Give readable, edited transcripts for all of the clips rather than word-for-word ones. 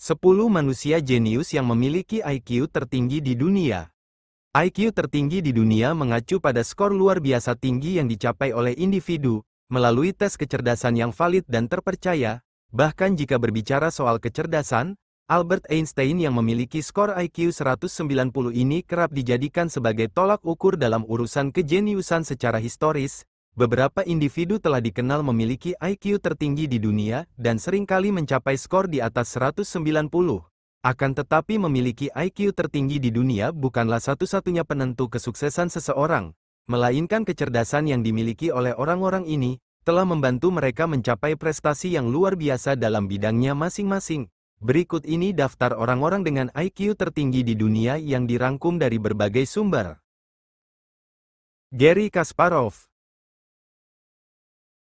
10 manusia jenius yang memiliki IQ tertinggi di dunia. IQ tertinggi di dunia mengacu pada skor luar biasa tinggi yang dicapai oleh individu, melalui tes kecerdasan yang valid dan terpercaya. Bahkan jika berbicara soal kecerdasan, Albert Einstein yang memiliki skor IQ 190 ini kerap dijadikan sebagai tolak ukur dalam urusan kejeniusan secara historis. Beberapa individu telah dikenal memiliki IQ tertinggi di dunia, dan seringkali mencapai skor di atas 190. Akan tetapi memiliki IQ tertinggi di dunia bukanlah satu-satunya penentu kesuksesan seseorang, melainkan kecerdasan yang dimiliki oleh orang-orang ini, telah membantu mereka mencapai prestasi yang luar biasa dalam bidangnya masing-masing. Berikut ini daftar orang-orang dengan IQ tertinggi di dunia yang dirangkum dari berbagai sumber. Garry Kasparov.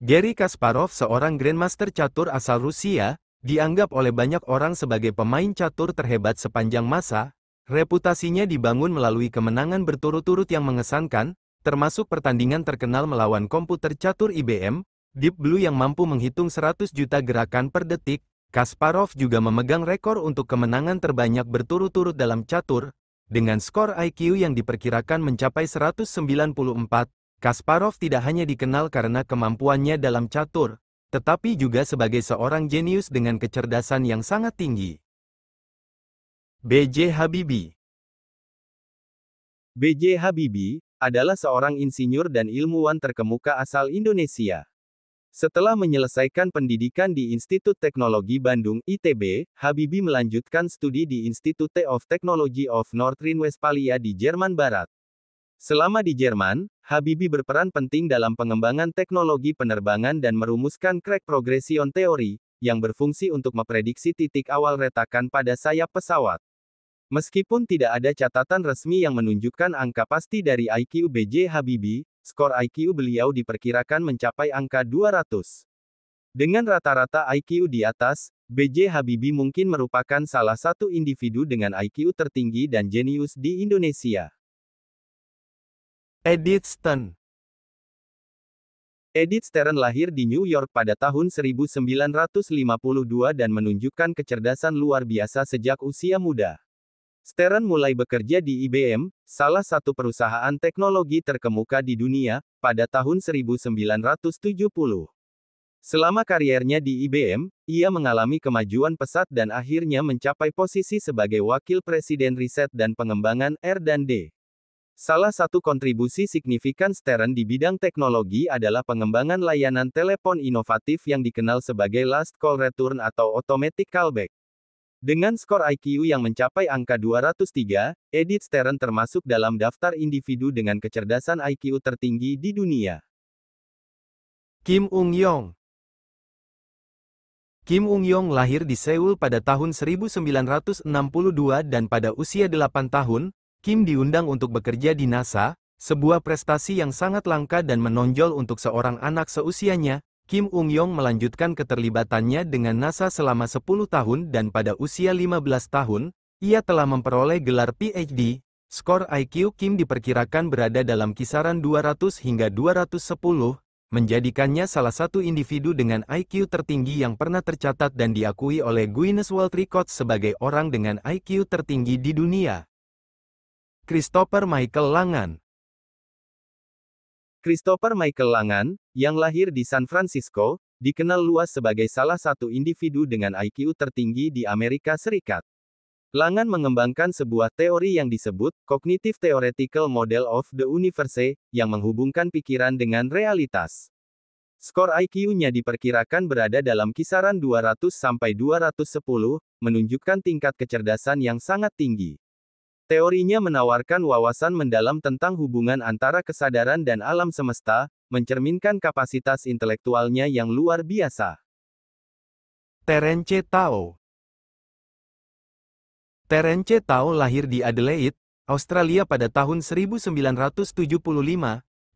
Garry Kasparov, seorang grandmaster catur asal Rusia, dianggap oleh banyak orang sebagai pemain catur terhebat sepanjang masa. Reputasinya dibangun melalui kemenangan berturut-turut yang mengesankan, termasuk pertandingan terkenal melawan komputer catur IBM, Deep Blue yang mampu menghitung 100 juta gerakan per detik. Kasparov juga memegang rekor untuk kemenangan terbanyak berturut-turut dalam catur, dengan skor IQ yang diperkirakan mencapai 194. Kasparov tidak hanya dikenal karena kemampuannya dalam catur, tetapi juga sebagai seorang jenius dengan kecerdasan yang sangat tinggi. B.J. Habibie. B.J. Habibie adalah seorang insinyur dan ilmuwan terkemuka asal Indonesia. Setelah menyelesaikan pendidikan di Institut Teknologi Bandung (ITB), Habibie melanjutkan studi di Institute of Technology of North Rhine-Westphalia di Jerman Barat. Selama di Jerman, Habibie berperan penting dalam pengembangan teknologi penerbangan dan merumuskan crack progression theory, yang berfungsi untuk memprediksi titik awal retakan pada sayap pesawat. Meskipun tidak ada catatan resmi yang menunjukkan angka pasti dari IQ B.J. Habibie, skor IQ beliau diperkirakan mencapai angka 200. Dengan rata-rata IQ di atas, B.J. Habibie mungkin merupakan salah satu individu dengan IQ tertinggi dan jenius di Indonesia. Edith Stearn. Edith Stearn lahir di New York pada tahun 1952 dan menunjukkan kecerdasan luar biasa sejak usia muda. Stearn mulai bekerja di IBM, salah satu perusahaan teknologi terkemuka di dunia, pada tahun 1970. Selama kariernya di IBM, ia mengalami kemajuan pesat dan akhirnya mencapai posisi sebagai Wakil Presiden Riset dan Pengembangan R&D. Salah satu kontribusi signifikan Stearn di bidang teknologi adalah pengembangan layanan telepon inovatif yang dikenal sebagai Last Call Return atau Automatic Callback. Dengan skor IQ yang mencapai angka 203, Edith Stearn termasuk dalam daftar individu dengan kecerdasan IQ tertinggi di dunia. Kim Ung-yong. Kim Ung-yong lahir di Seoul pada tahun 1962 dan pada usia 8 tahun, Kim diundang untuk bekerja di NASA, sebuah prestasi yang sangat langka dan menonjol untuk seorang anak seusianya. Kim Ung-yong melanjutkan keterlibatannya dengan NASA selama 10 tahun dan pada usia 15 tahun, ia telah memperoleh gelar PhD. Skor IQ Kim diperkirakan berada dalam kisaran 200 hingga 210, menjadikannya salah satu individu dengan IQ tertinggi yang pernah tercatat dan diakui oleh Guinness World Records sebagai orang dengan IQ tertinggi di dunia. Christopher Michael Langan. Christopher Michael Langan, yang lahir di San Francisco, dikenal luas sebagai salah satu individu dengan IQ tertinggi di Amerika Serikat. Langan mengembangkan sebuah teori yang disebut Cognitive Theoretical Model of the Universe, yang menghubungkan pikiran dengan realitas. Skor IQ-nya diperkirakan berada dalam kisaran 200 sampai 210, menunjukkan tingkat kecerdasan yang sangat tinggi. Teorinya menawarkan wawasan mendalam tentang hubungan antara kesadaran dan alam semesta, mencerminkan kapasitas intelektualnya yang luar biasa. Terence Tao. Terence Tao lahir di Adelaide, Australia pada tahun 1975.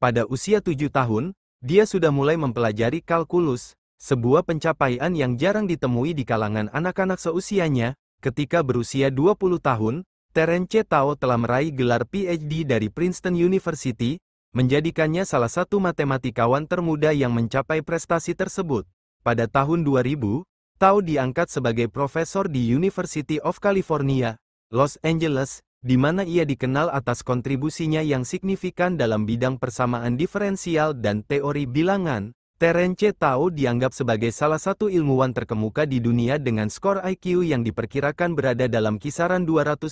Pada usia 7 tahun, dia sudah mulai mempelajari kalkulus, sebuah pencapaian yang jarang ditemui di kalangan anak-anak seusianya. Ketika berusia 20 tahun, Terence Tao telah meraih gelar PhD dari Princeton University, menjadikannya salah satu matematikawan termuda yang mencapai prestasi tersebut. Pada tahun 2000, Tao diangkat sebagai profesor di University of California, Los Angeles, di mana ia dikenal atas kontribusinya yang signifikan dalam bidang persamaan diferensial dan teori bilangan. Terence Tao dianggap sebagai salah satu ilmuwan terkemuka di dunia dengan skor IQ yang diperkirakan berada dalam kisaran 211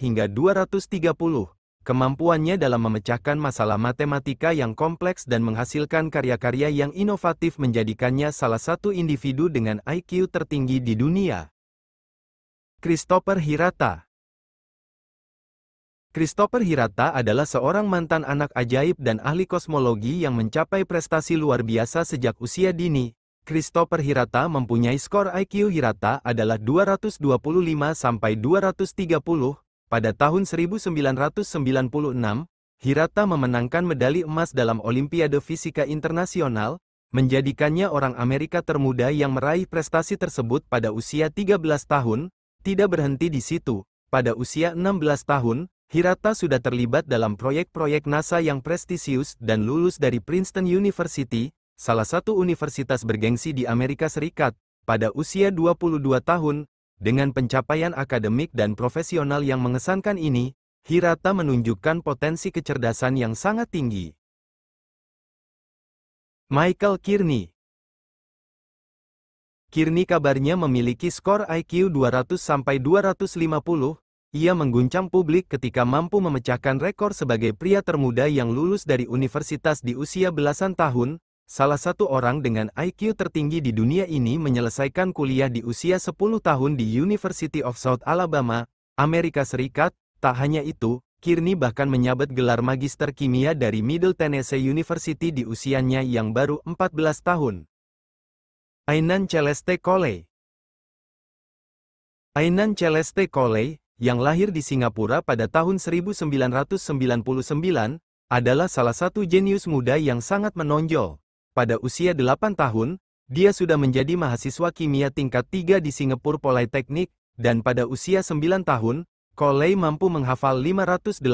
hingga 230. Kemampuannya dalam memecahkan masalah matematika yang kompleks dan menghasilkan karya-karya yang inovatif menjadikannya salah satu individu dengan IQ tertinggi di dunia. Christopher Hirata. Christopher Hirata adalah seorang mantan anak ajaib dan ahli kosmologi yang mencapai prestasi luar biasa sejak usia dini. Christopher Hirata mempunyai skor IQ Hirata adalah 225 sampai 230. Pada tahun 1996, Hirata memenangkan medali emas dalam Olimpiade Fisika Internasional, menjadikannya orang Amerika termuda yang meraih prestasi tersebut pada usia 13 tahun. Tidak berhenti di situ, pada usia 16 tahun, Hirata sudah terlibat dalam proyek-proyek NASA yang prestisius dan lulus dari Princeton University, salah satu universitas bergengsi di Amerika Serikat, pada usia 22 tahun. Dengan pencapaian akademik dan profesional yang mengesankan ini, Hirata menunjukkan potensi kecerdasan yang sangat tinggi. Michael Kearney. Kearney kabarnya memiliki skor IQ 200 sampai 250. Ia mengguncang publik ketika mampu memecahkan rekor sebagai pria termuda yang lulus dari universitas di usia belasan tahun. Salah satu orang dengan IQ tertinggi di dunia ini menyelesaikan kuliah di usia 10 tahun di University of South Alabama, Amerika Serikat. Tak hanya itu, Kearney bahkan menyabet gelar magister kimia dari Middle Tennessee University di usianya yang baru 14 tahun. Ainan Celeste Colley. Ainan Celeste Colley, yang lahir di Singapura pada tahun 1999, adalah salah satu jenius muda yang sangat menonjol. Pada usia 8 tahun, dia sudah menjadi mahasiswa kimia tingkat 3 di Singapore Polytechnic, dan pada usia 9 tahun, Colley mampu menghafal 518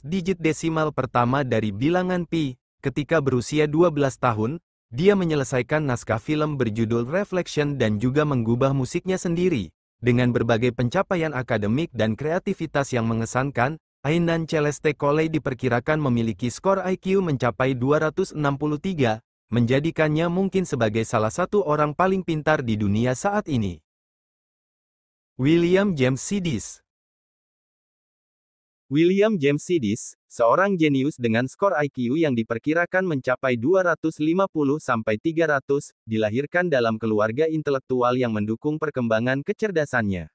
digit desimal pertama dari bilangan pi. Ketika berusia 12 tahun, dia menyelesaikan naskah film berjudul Reflection dan juga menggubah musiknya sendiri. Dengan berbagai pencapaian akademik dan kreativitas yang mengesankan, Ainan Celeste Colley diperkirakan memiliki skor IQ mencapai 263, menjadikannya mungkin sebagai salah satu orang paling pintar di dunia saat ini. William James Sidis. William James Sidis, seorang jenius dengan skor IQ yang diperkirakan mencapai 250 sampai 300, dilahirkan dalam keluarga intelektual yang mendukung perkembangan kecerdasannya.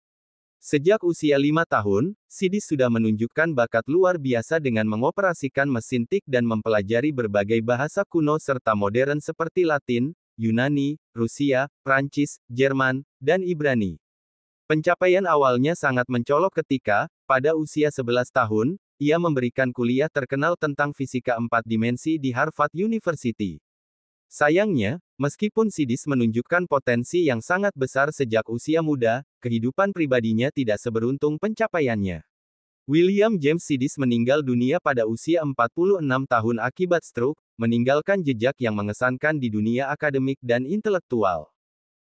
Sejak usia 5 tahun, Sidis sudah menunjukkan bakat luar biasa dengan mengoperasikan mesin tik dan mempelajari berbagai bahasa kuno serta modern seperti Latin, Yunani, Rusia, Prancis, Jerman, dan Ibrani. Pencapaian awalnya sangat mencolok ketika, pada usia 11 tahun, ia memberikan kuliah terkenal tentang fisika 4 dimensi di Harvard University. Sayangnya, meskipun Sidis menunjukkan potensi yang sangat besar sejak usia muda, kehidupan pribadinya tidak seberuntung pencapaiannya. William James Sidis meninggal dunia pada usia 46 tahun akibat stroke, meninggalkan jejak yang mengesankan di dunia akademik dan intelektual.